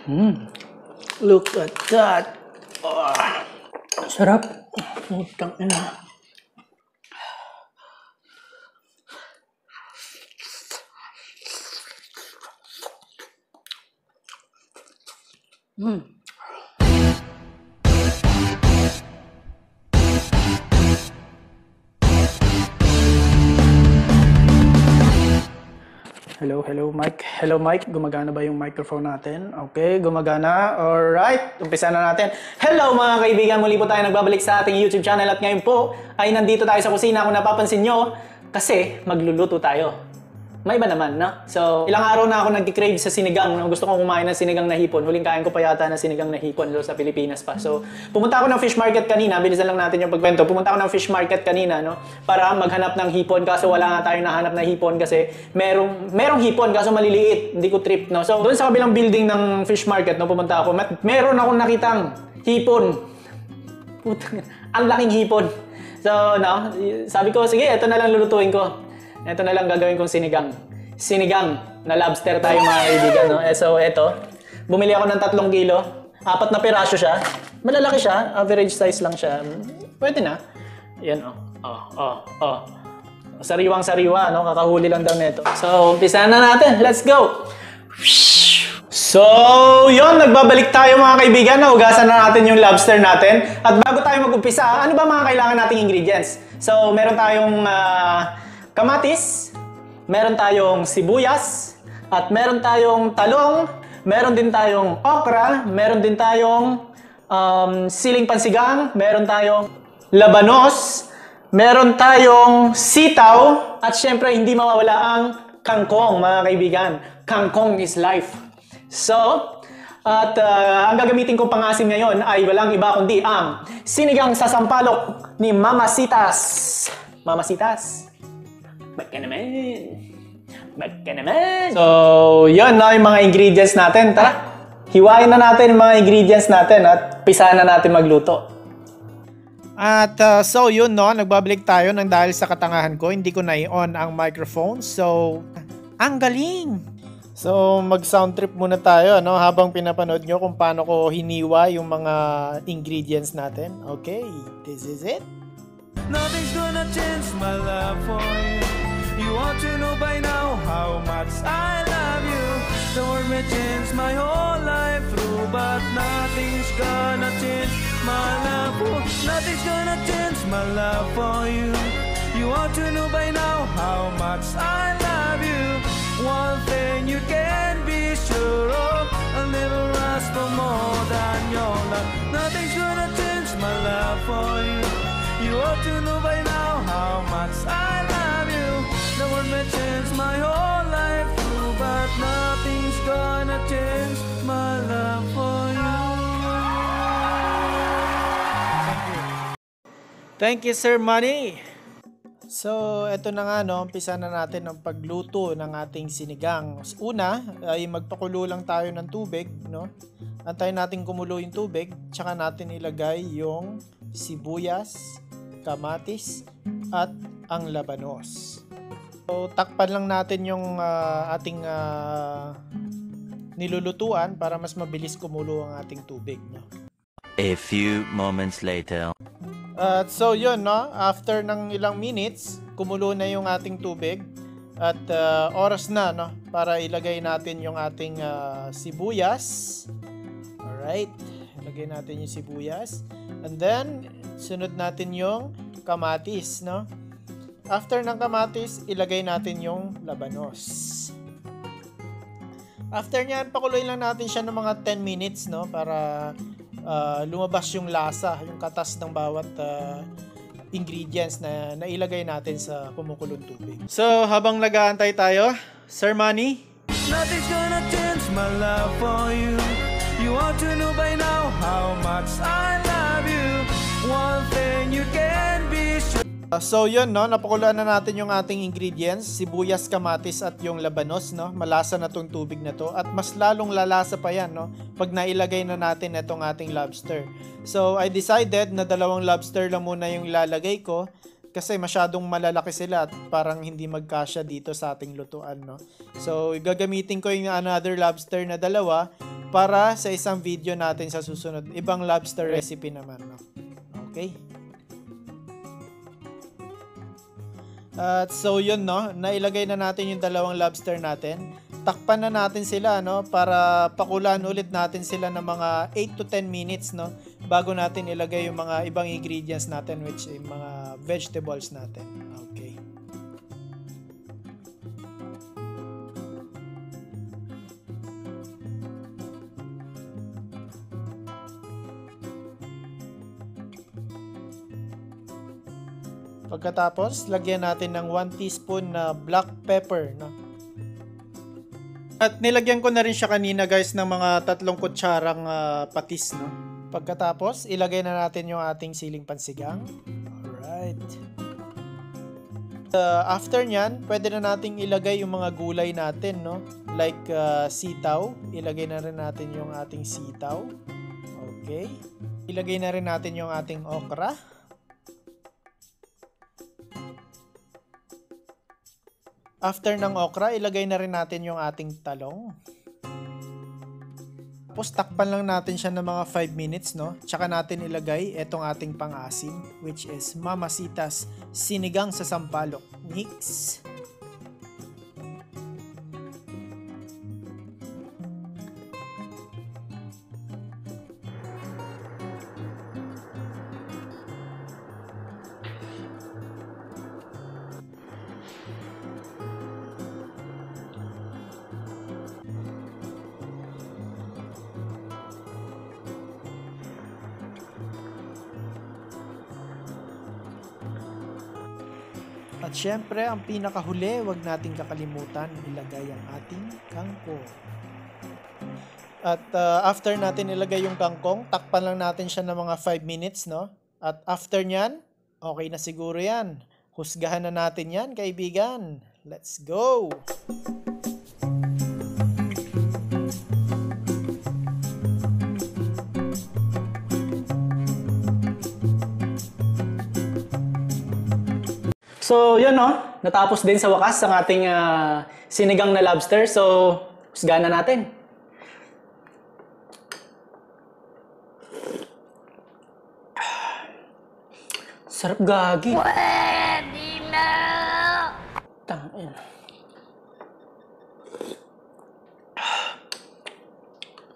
Look at that. Oh, sarap. Putang ina. Hello, Mike. Hello, Mike. Gumagana ba yung microphone natin? Okay, gumagana. Alright, umpisa na natin. Hello mga kaibigan, muli po tayo nagbabalik sa ating YouTube channel at ngayon po ay nandito tayo sa kusina kung napapansin nyo kasi magluluto tayo. May iba naman, no? So, ilang araw na ako nag-crave sa sinigang. Gusto kong kumain ng sinigang na hipon. Huling kain ko pa yata ng sinigang na hipon sa Pilipinas pa. So, pumunta ako ng fish market kanina. Bilisan lang natin yung pagkwento. Pumunta ako ng fish market kanina, no? Para maghanap ng hipon. Kaso wala nga tayong nahanap na hipon kasi merong hipon kaso maliliit. Hindi ko trip, no? So, doon sa kabilang building ng fish market, no? Pumunta ako. Meron akong nakitang hipon. Putang, ang laking hipon. So, no? Sabi ko, sige, ito na lang lulutuin ko. Ito na lang gagawin kong sinigang. Sinigang na lobster tayo mga kaibigan, no? So, ito. Bumili ako ng 3 kilo. 4 na piraso siya. Malalaki siya. Average size lang siya. Pwede na. Yan, Sariwang-sariwa, no? Kakahuli lang daw nito. So, umpisa na natin. Let's go! So, yun. Nagbabalik tayo mga kaibigan. Naugasan na natin yung lobster natin. At bago tayo mag-umpisa, ano ba mga kailangan nating ingredients? So, meron tayong kamatis, meron tayong sibuyas, at meron tayong talong, meron din tayong okra, meron din tayong siling pansigang, meron tayong labanos, meron tayong sitaw, at syempre hindi mawawala ang kangkong mga kaibigan. Kangkong is life. So, at ang gagamitin ko pang asim ngayon ay walang iba kundi ang sinigang sa sampalok ni Mama Sitas. Mama Sitas. Ba't ka naman? So, yun na yung mga ingredients natin. Tara, hiwain na natin yung mga ingredients natin at pisahan na natin magluto. At so yun no, nagbabalik tayo nang dahil sa katangahan ko, hindi ko na-on ang microphone. So, ang galing! So, mag-sound trip muna tayo no, habang pinapanood nyo kung paano ko hiniwa yung mga ingredients natin. Okay, this is it. Nothing's gonna change my love for you. You ought to know by now how much I love you. The word may change my whole life through, but nothing's gonna change my love for you. Nothing's gonna change my love for you. You ought to know by now how much I love you. One thing you can be sure of, I'll never ask for more than your love. Nothing's gonna change my love for you. You ought to know by now how much I love you. The world may change my whole life through, but nothing's gonna change my love for you. Thank you, Sir Money. So, eto na nga no, umpisa na natin ang pagluto ng ating sinigang. Una, ay magpakulo lang tayo ng tubig, no? Antayin natin kumulo yung tubig, tsaka natin ilagay yung sibuyas, kamatis, at ang labanos. So, takpan lang natin yung ating nilulutuan para mas mabilis kumulo ang ating tubig. No? A few moments later. So, yun, no? After ng ilang minutes, kumulo na yung ating tubig. At oras na, no? Para ilagay natin yung ating sibuyas. Alright. Ilagay natin yung sibuyas. And then, sunod natin yung kamatis, no? After ng kamatis, ilagay natin yung labanos. After nyan, pakuloy lang natin siya ng mga 10 minutes, no? Para lumabas yung lasa, yung katas ng bawat ingredients na nailagay natin sa kumukulong tubig. So, habang nag-aantay tayo, Sir Manny? Nothing's gonna change my love for you. You ought to know by now how much I love you. One thing you can be sure. So yun no, napakuluan na natin yung ating ingredients, sibuyas, kamatis at yung labanos no. Malasa na tong tubig na to at mas lalong lalasa pa yan no pag nailagay na natin itong ating lobster. So I decided na 2 lobster lang muna yung ilalagay ko kasi masyadong malalaki sila at parang hindi magkasya dito sa ating lutuan, no? So, gagamitin ko yung another lobster na dalawa para sa isang video natin sa susunod. Ibang lobster recipe naman, no? Okay. At so yun, no, nailagay na natin yung dalawang lobster natin. Takpan na natin sila, no, para pakulaan ulit natin sila ng mga 8 to 10 minutes, no, bago natin ilagay yung mga ibang ingredients natin, which is mga vegetables natin. Okay. Pagkatapos, lagyan natin ng 1 teaspoon na black pepper, no? At nilagyan ko na rin siya kanina, guys, ng mga 3 kutsarang patis, no? Pagkatapos, ilagay na natin yung ating siling pansigang. Alright. After nyan, pwede na nating ilagay yung mga gulay natin, no? Like sitaw. Ilagay na rin natin yung ating sitaw. Okay. Ilagay na rin natin yung ating okra. After ng okra, ilagay na rin natin yung ating talong. Tapos takpan lang natin siya ng mga 5 minutes, no? Tsaka natin ilagay itong ating pang-asim, which is Mamacita's Sinigang sa Sampalok. Mix. At syempre, ang pinakahuli, wag nating kakalimutan ilagay ang ating kangkong. At after natin ilagay yung kangkong, takpan lang natin siya ng mga 5 minutes, no? At after nyan, okay na siguro yan. Husgahan na natin yan, kaibigan. Let's go! So, yun no, natapos din sa wakas ang ating sinigang na lobster. So, husgahan na natin. Sarap gagi. Pwede na! Tangin.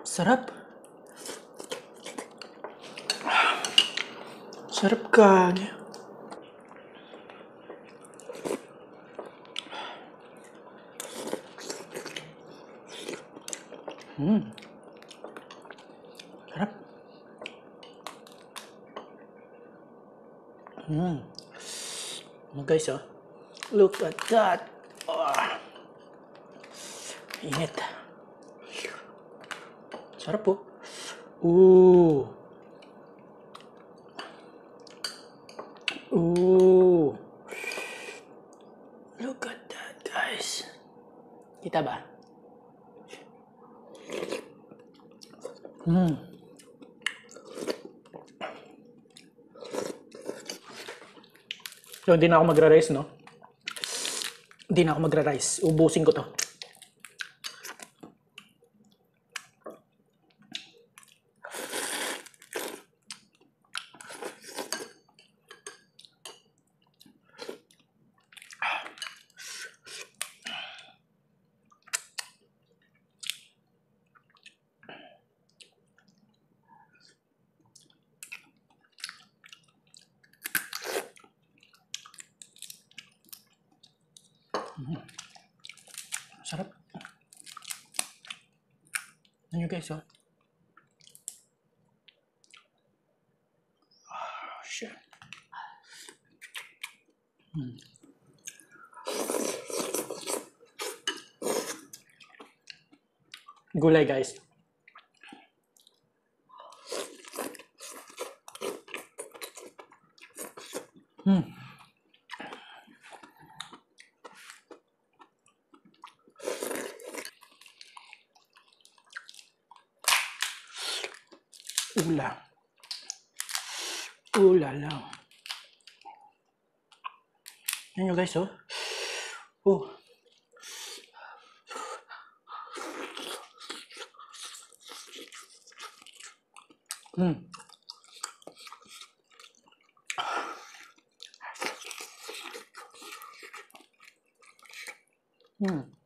Sarap. Sarap gagi. Sarap. Guys, oh. Look at that. Oh. Init. Sarap po. Ooh. Ooh. Look at that, guys. Kita ba? So, hindi na ako magra-rice, no? Hindi na ako magra-rice. Ubusin ko to. Sarap. Ano nyo guys, oh. Oh, shit. Gulay guys. Ula. Ulala. Yan nyo guys, oh. Oh. Mm. Mm.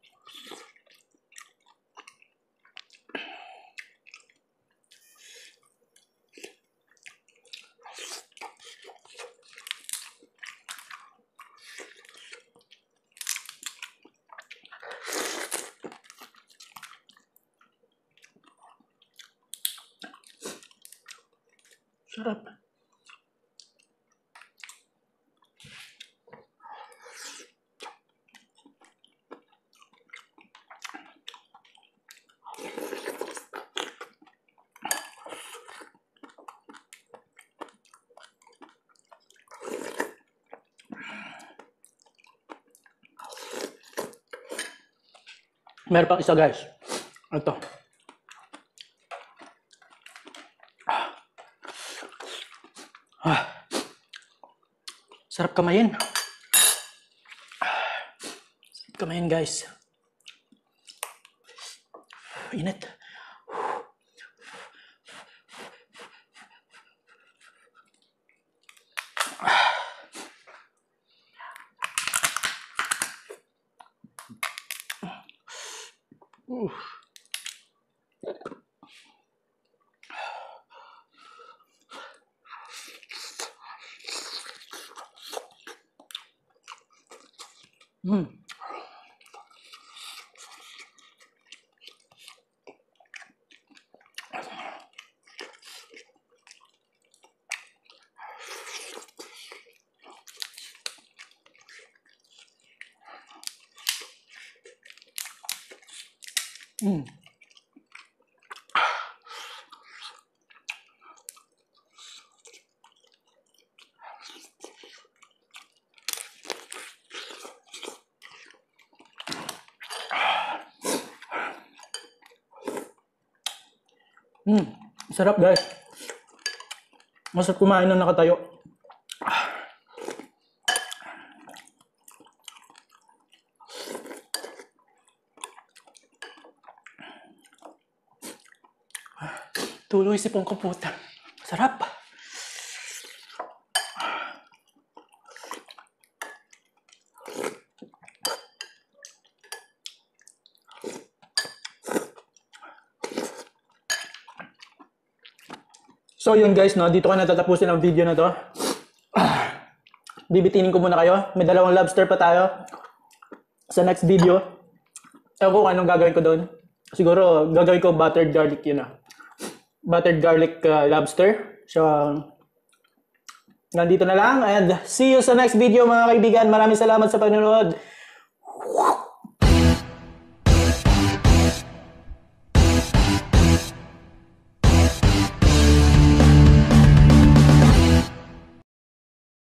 Sarap. Meron pang isa guys. Ito. Sarap kamayin. Sarap kamayin guys. Init. Mm. Mm. Sarap guys. Masarap kumain ng nakatayo. Tuloy si pong kaputa. Sarap. So yun guys, no, dito ko na tatapusin ang video na to. Bibitinin ko muna kayo. May dalawang lobster pa tayo. Sa next video. Ewan ko kung anong gagawin ko doon. Siguro gagawin ko buttered garlic yun ah. Buttered garlic lobster. So, nandito na lang. And see you sa next video mga kaibigan. Maraming salamat sa panonood.